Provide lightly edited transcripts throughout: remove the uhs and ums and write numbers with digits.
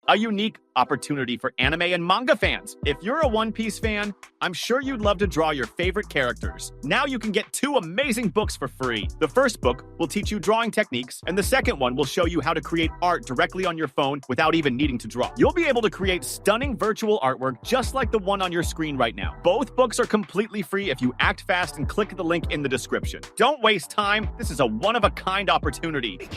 a unique opportunity for anime and manga fans. If you're a One Piece fan, I'm sure you'd love to draw your favorite characters. Now you can get 2 amazing books for free. The first book will teach you drawing techniques, and the second one will show you how to create art directly on your phone without even needing to draw. You'll be able to create stunning virtual artwork just like the one on your screen right now. Both books are completely free if you act fast and click the link in the description. Don't waste time. This is a one-of-a-kind opportunity.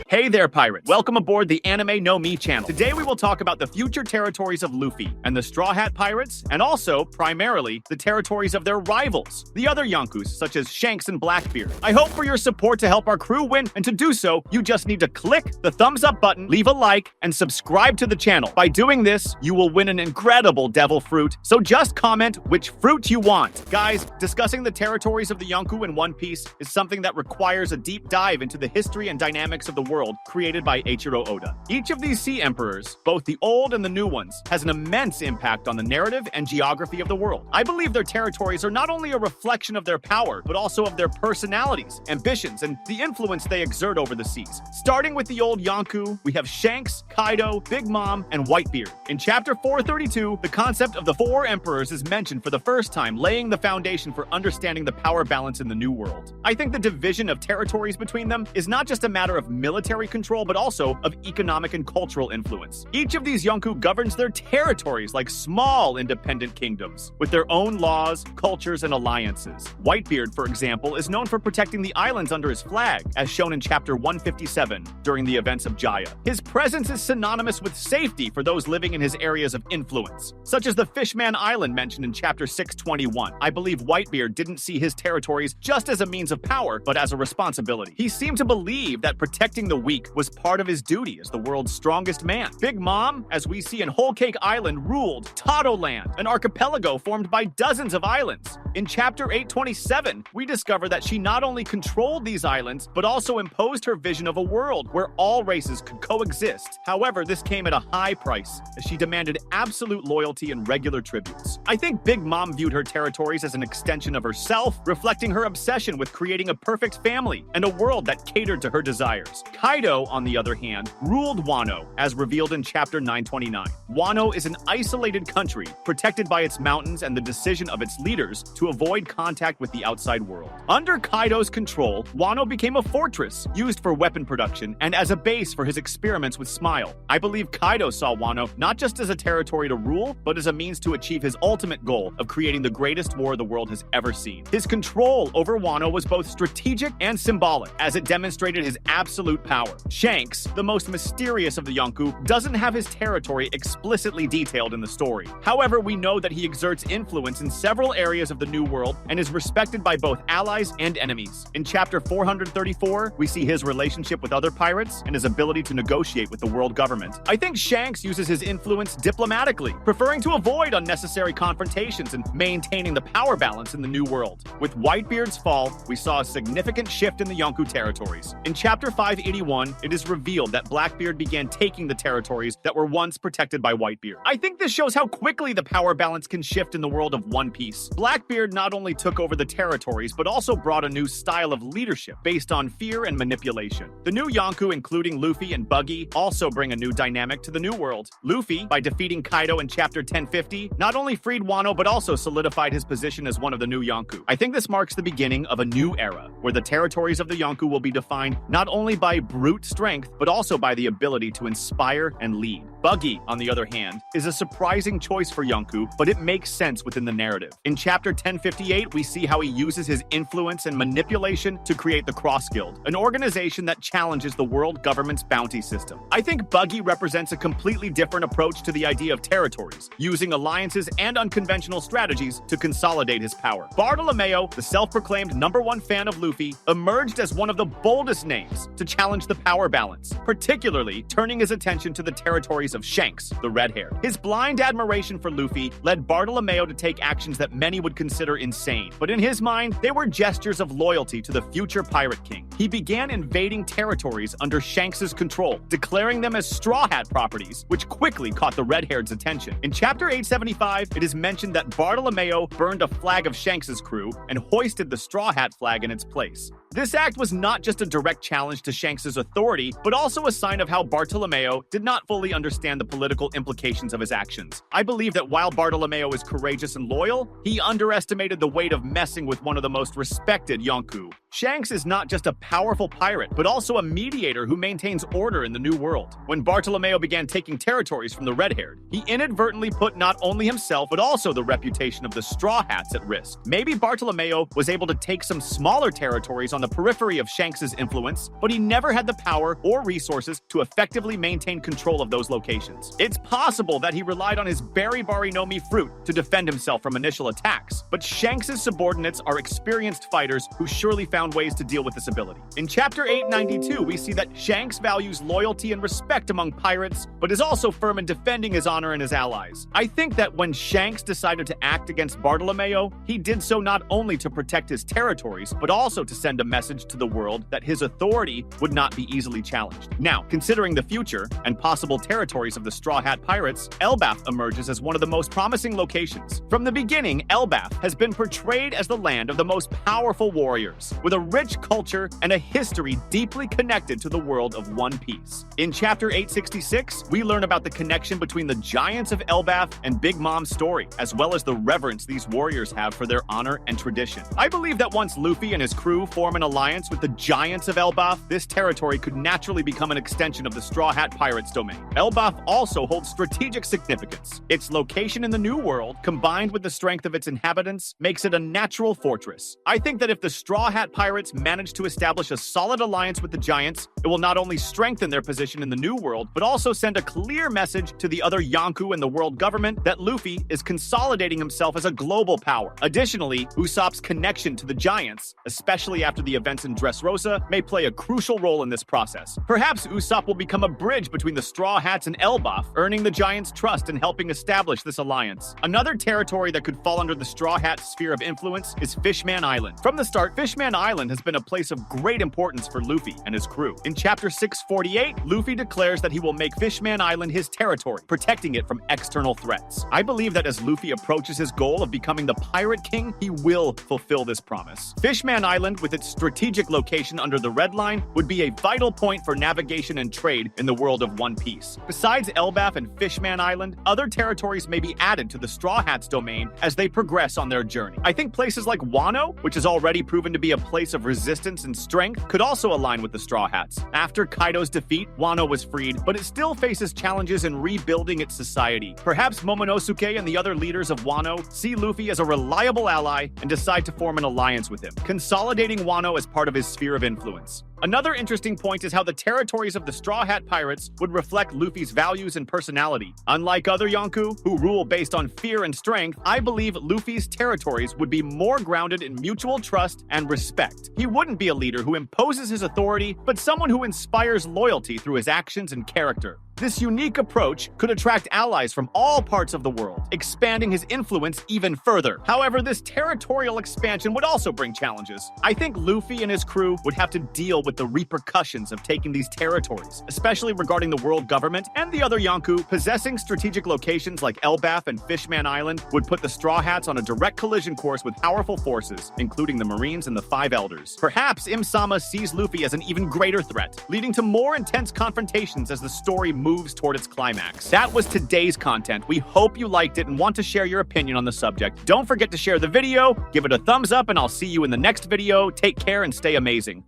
Hey there, pirates! Welcome aboard the Anime No Mi channel. Today we will talk about the future territories of Luffy and the Straw Hat Pirates, and also, primarily, the territories of their rivals, the other Yonkous, such as Shanks and Blackbeard. I hope for your support to help our crew win, and to do so, you just need to click the thumbs up button, leave a like, and subscribe to the channel. By doing this, you will win an incredible devil fruit, so just comment which fruit you want. Guys, discussing the territories of the Yonkou in One Piece is something that requires a deep dive into the history and dynamics of the world created by Eiichiro Oda. Each of these sea emperors, both the old and the new ones, has an immense impact on the narrative and geography of the world. I believe their territories are not only a reflection of their power, but also of their personalities, ambitions, and the influence they exert over the seas. Starting with the old Yonkou, we have Shanks, Kaido, Big Mom, and Whitebeard. In chapter 432, the concept of the 4 emperors is mentioned for the first time, laying the foundation for understanding the power balance in the new world. I think the division of territories between them is not just a matter of military control, but also of economic and cultural influence. Each of these Yonkou governs their territories like small independent kingdoms, with their own laws, cultures, and alliances. Whitebeard, for example, is known for protecting the islands under his flag, as shown in chapter 157 during the events of Jaya. His presence is synonymous with safety for those living in his areas of influence, such as the Fishman Island mentioned in chapter 621. I believe Whitebeard didn't see his territories just as a means of power, but as a responsibility. He seemed to believe that protecting the weak was part of his duty as the world's strongest man. Big Mom, as we see in Whole Cake Island, ruled Land, an archipelago formed by dozens of islands. In chapter 827, we discover that she not only controlled these islands, but also imposed her vision of a world where all races could coexist. However, this came at a high price, as she demanded absolute loyalty and regular tributes. I think Big Mom viewed her territories as an extension of herself, reflecting her obsession with creating a perfect family and a world that catered to her desires. Kaido, on the other hand, ruled Wano, as revealed in chapter 929. Wano is an isolated country, protected by its mountains and the decision of its leaders to avoid contact with the outside world. Under Kaido's control, Wano became a fortress, used for weapon production and as a base for his experiments with Smile. I believe Kaido saw Wano not just as a territory to rule, but as a means to achieve his ultimate goal of creating the greatest war the world has ever seen. His control over Wano was both strategic and symbolic, as it demonstrated his absolute power. Shanks, the most mysterious of the Yonkou, doesn't have his territory explicitly detailed in the story. However, we know that he exerts influence in several areas of the New World and is respected by both allies and enemies. In chapter 434, we see his relationship with other pirates and his ability to negotiate with the world government. I think Shanks uses his influence diplomatically, preferring to avoid unnecessary confrontations and maintaining the power balance in the New World. With Whitebeard's fall, we saw a significant shift in the Yonkou territories. In chapter 581, it is revealed that Blackbeard began taking the territories that were once protected by Whitebeard. I think this shows how quickly the power balance can shift in the world of One Piece. Blackbeard not only took over the territories, but also brought a new style of leadership based on fear and manipulation. The new Yonkou, including Luffy and Buggy, also bring a new dynamic to the New World. Luffy, by defeating Kaido in chapter 1050, not only freed Wano, but also solidified his position as one of the new Yonkou. I think this marks the beginning of a new era, where the territories of the Yonkou will be defined not only by brute strength, but also by the ability to inspire and lead. Buggy, on the other hand, is a surprising choice for Yonkou, but it makes sense within the narrative. In chapter 1058, we see how he uses his influence and manipulation to create the Cross Guild, an organization that challenges the world government's bounty system. I think Buggy represents a completely different approach to the idea of territories, using alliances and unconventional strategies to consolidate his power. Bartolomeo, the self-proclaimed #1 fan of Luffy, emerged as one of the boldest names to challenge the power balance, particularly turning his attention to the territories of Shanks, the red hair. His blind admiration for Luffy led Bartolomeo to take actions that many would consider consider insane, but in his mind, they were gestures of loyalty to the future Pirate King. He began invading territories under Shanks's control, declaring them as Straw Hat properties, which quickly caught the red-haired's attention. In Chapter 875, it is mentioned that Bartolomeo burned a flag of Shanks's crew and hoisted the Straw Hat flag in its place. This act was not just a direct challenge to Shanks's authority, but also a sign of how Bartolomeo did not fully understand the political implications of his actions. I believe that while Bartolomeo is courageous and loyal, he underestimated the weight of messing with one of the most respected Yonkou. Shanks is not just a powerful pirate, but also a mediator who maintains order in the New World. When Bartolomeo began taking territories from the red-haired, he inadvertently put not only himself, but also the reputation of the Straw Hats at risk. Maybe Bartolomeo was able to take some smaller territories on the periphery of Shanks's influence, but he never had the power or resources to effectively maintain control of those locations. It's possible that he relied on his animenomi fruit to defend himself from initial attacks, but Shanks's subordinates are experienced fighters who surely found ways to deal with this ability. In Chapter 892, we see that Shanks values loyalty and respect among pirates, but is also firm in defending his honor and his allies. I think that when Shanks decided to act against Bartolomeo, he did so not only to protect his territories, but also to send a message to the world that his authority would not be easily challenged. Now, considering the future and possible territories of the Straw Hat Pirates, Elbaf emerges as one of the most promising locations. From the beginning, Elbaf has been portrayed as the land of the most powerful warriors, with a rich culture and a history deeply connected to the world of One Piece. In Chapter 866, we learn about the connection between the giants of Elbaf and Big Mom's story, as well as the reverence these warriors have for their honor and tradition. I believe that once Luffy and his crew form an alliance with the giants of Elbaf, this territory could naturally become an extension of the Straw Hat Pirates' domain. Elbaf also holds strategic significance. Its location in the New World, combined with the strength of its inhabitants, makes it a natural fortress. I think that if the Straw Hat Pirates manage to establish a solid alliance with the giants, it will not only strengthen their position in the New World, but also send a clear message to the other Yonkou and the world government that Luffy is consolidating himself as a global power. Additionally, Usopp's connection to the giants, especially after the events in Dressrosa, may play a crucial role in this process. Perhaps Usopp will become a bridge between the Straw Hats and Elbaf, earning the giants' trust and helping establish this alliance. Another territory that could fall under the Straw Hat sphere of influence is Fishman Island. From the start, Fishman Island has been a place of great importance for Luffy and his crew. In Chapter 648, Luffy declares that he will make Fishman Island his territory, protecting it from external threats. I believe that as Luffy approaches his goal of becoming the Pirate King, he will fulfill this promise. Fishman Island, with its strategic location under the Red Line, would be a vital point for navigation and trade in the world of One Piece. Besides Elbaf and Fishman Island, other territories may be added to the Straw Hats' domain as they progress on their journey. I think places like Wano, which has already proven to be a place of resistance and strength, could also align with the Straw Hats. After Kaido's defeat, Wano was freed, but it still faces challenges in rebuilding its society. Perhaps Momonosuke and the other leaders of Wano see Luffy as a reliable ally and decide to form an alliance with him, consolidating Wano as part of his sphere of influence. Another interesting point is how the territories of the Straw Hat Pirates would reflect Luffy's values and personality. Unlike other Yonkou, who rule based on fear and strength, I believe Luffy's territories would be more grounded in mutual trust and respect. He wouldn't be a leader who imposes his authority, but someone who inspires loyalty through his actions and character. This unique approach could attract allies from all parts of the world, expanding his influence even further. However, this territorial expansion would also bring challenges. I think Luffy and his crew would have to deal with the repercussions of taking these territories, especially regarding the world government and the other Yonkou. Possessing strategic locations like Elbaf and Fishman Island would put the Straw Hats on a direct collision course with powerful forces, including the Marines and the Five Elders. Perhaps Im-sama sees Luffy as an even greater threat, leading to more intense confrontations as the story moves toward its climax. That was today's content. We hope you liked it and want to share your opinion on the subject. Don't forget to share the video, give it a thumbs up, and I'll see you in the next video. Take care and stay amazing.